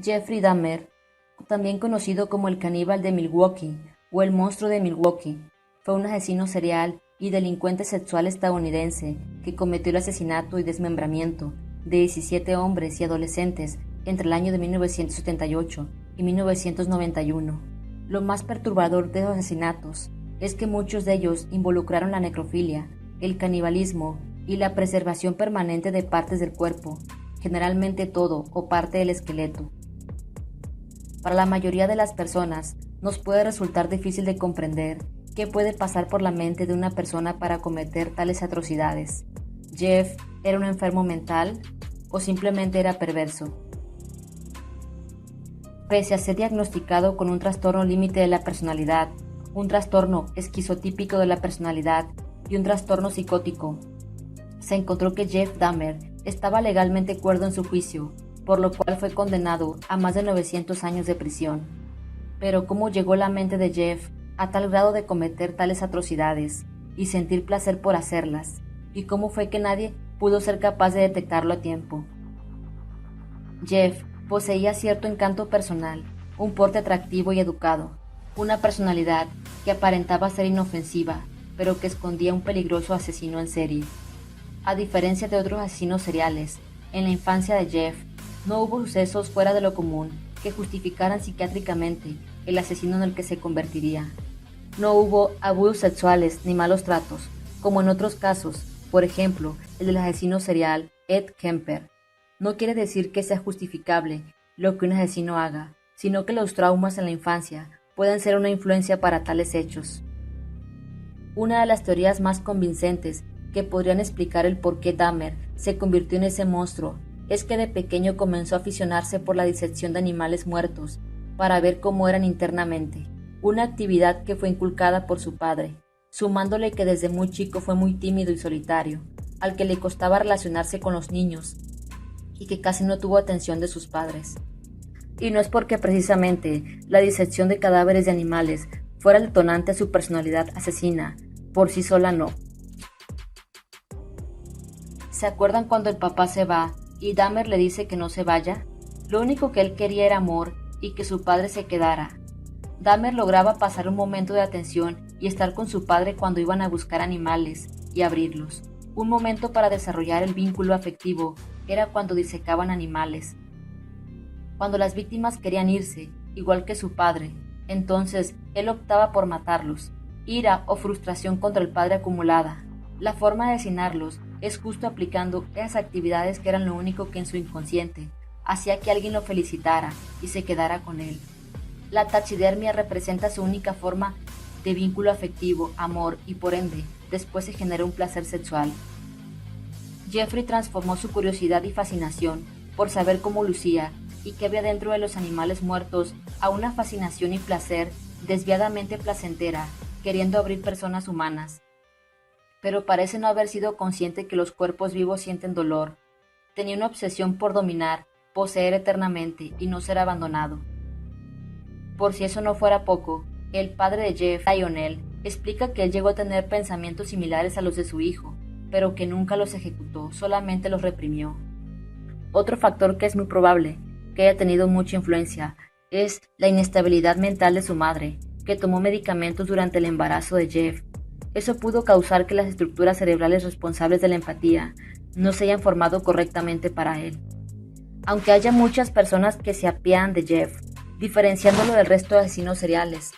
Jeffrey Dahmer, también conocido como el caníbal de Milwaukee o el monstruo de Milwaukee, fue un asesino serial y delincuente sexual estadounidense que cometió el asesinato y desmembramiento de 17 hombres y adolescentes entre el año de 1978 y 1991. Lo más perturbador de los asesinatos es que muchos de ellos involucraron la necrofilia, el canibalismo y la preservación permanente de partes del cuerpo, generalmente todo o parte del esqueleto. Para la mayoría de las personas, nos puede resultar difícil de comprender qué puede pasar por la mente de una persona para cometer tales atrocidades. ¿Jeff era un enfermo mental o simplemente era perverso? Pese a ser diagnosticado con un trastorno límite de la personalidad, un trastorno esquizotípico de la personalidad y un trastorno psicótico, se encontró que Jeff Dahmer estaba legalmente cuerdo en su juicio, por lo cual fue condenado a más de 900 años de prisión. Pero ¿cómo llegó la mente de Jeff a tal grado de cometer tales atrocidades y sentir placer por hacerlas? ¿Y cómo fue que nadie pudo ser capaz de detectarlo a tiempo? Jeff poseía cierto encanto personal, un porte atractivo y educado, una personalidad que aparentaba ser inofensiva, pero que escondía un peligroso asesino en serie. A diferencia de otros asesinos seriales, en la infancia de Jeff no hubo sucesos fuera de lo común que justificaran psiquiátricamente el asesino en el que se convertiría. No hubo abusos sexuales ni malos tratos, como en otros casos, por ejemplo, el del asesino serial Ed Kemper. No quiere decir que sea justificable lo que un asesino haga, sino que los traumas en la infancia pueden ser una influencia para tales hechos. Una de las teorías más convincentes que podrían explicar el por qué Dahmer se convirtió en ese monstruo es que de pequeño comenzó a aficionarse por la disección de animales muertos para ver cómo eran internamente, una actividad que fue inculcada por su padre, sumándole que desde muy chico fue muy tímido y solitario, al que le costaba relacionarse con los niños y que casi no tuvo atención de sus padres. Y no es porque precisamente la disección de cadáveres de animales fuera el detonante a su personalidad asesina, por sí sola no. ¿Se acuerdan cuando el papá se va y Dahmer le dice que no se vaya? Lo único que él quería era amor y que su padre se quedara. Dahmer lograba pasar un momento de atención y estar con su padre cuando iban a buscar animales y abrirlos. Un momento para desarrollar el vínculo afectivo era cuando disecaban animales. Cuando las víctimas querían irse, igual que su padre, entonces él optaba por matarlos. Ira o frustración contra el padre acumulada. La forma de asesinarlos es justo aplicando esas actividades que eran lo único que en su inconsciente hacía que alguien lo felicitara y se quedara con él. La taxidermia representa su única forma de vínculo afectivo, amor y por ende, después se genera un placer sexual. Jeffrey transformó su curiosidad y fascinación por saber cómo lucía y qué había dentro de los animales muertos a una fascinación y placer desviadamente placentera, queriendo abrir personas humanas. Pero parece no haber sido consciente que los cuerpos vivos sienten dolor. Tenía una obsesión por dominar, poseer eternamente y no ser abandonado. Por si eso no fuera poco, el padre de Jeff, Lionel, explica que él llegó a tener pensamientos similares a los de su hijo, pero que nunca los ejecutó, solamente los reprimió. Otro factor que es muy probable que haya tenido mucha influencia es la inestabilidad mental de su madre, que tomó medicamentos durante el embarazo de Jeff. Eso pudo causar que las estructuras cerebrales responsables de la empatía no se hayan formado correctamente para él. Aunque haya muchas personas que se apiadan de Jeff, diferenciándolo del resto de asesinos seriales,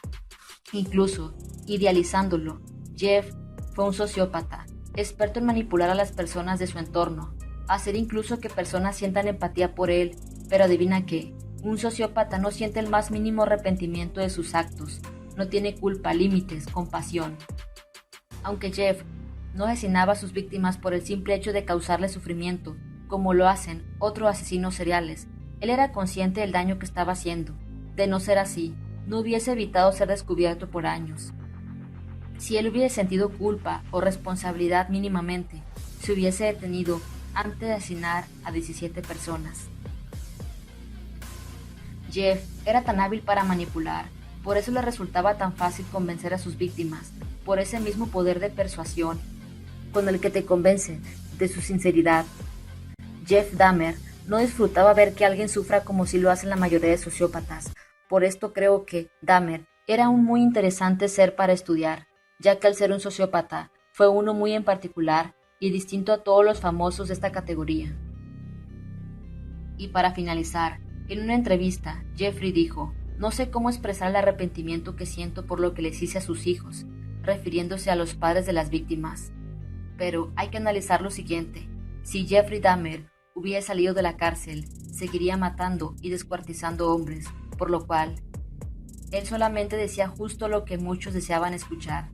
incluso idealizándolo, Jeff fue un sociópata, experto en manipular a las personas de su entorno, hacer incluso que personas sientan empatía por él, pero adivina qué, un sociópata no siente el más mínimo arrepentimiento de sus actos, no tiene culpa, límites, compasión. Aunque Jeff no asesinaba a sus víctimas por el simple hecho de causarles sufrimiento, como lo hacen otros asesinos seriales, él era consciente del daño que estaba haciendo. De no ser así, no hubiese evitado ser descubierto por años. Si él hubiese sentido culpa o responsabilidad mínimamente, se hubiese detenido antes de asesinar a 17 personas. Jeff era tan hábil para manipular, por eso le resultaba tan fácil convencer a sus víctimas, por ese mismo poder de persuasión con el que te convence de su sinceridad. Jeff Dahmer No disfrutaba ver que alguien sufra como si lo hacen la mayoría de sociópatas. Por esto creo que Dahmer era un muy interesante ser para estudiar, ya que al ser un sociópata fue uno muy en particular y distinto a todos los famosos de esta categoría. Y para finalizar, en una entrevista, Jeffrey dijo: "No sé cómo expresar el arrepentimiento que siento por lo que les hice a sus hijos", refiriéndose a los padres de las víctimas. Pero hay que analizar lo siguiente: si Jeffrey Dahmer hubiera salido de la cárcel, seguiría matando y descuartizando hombres, por lo cual él solamente decía justo lo que muchos deseaban escuchar.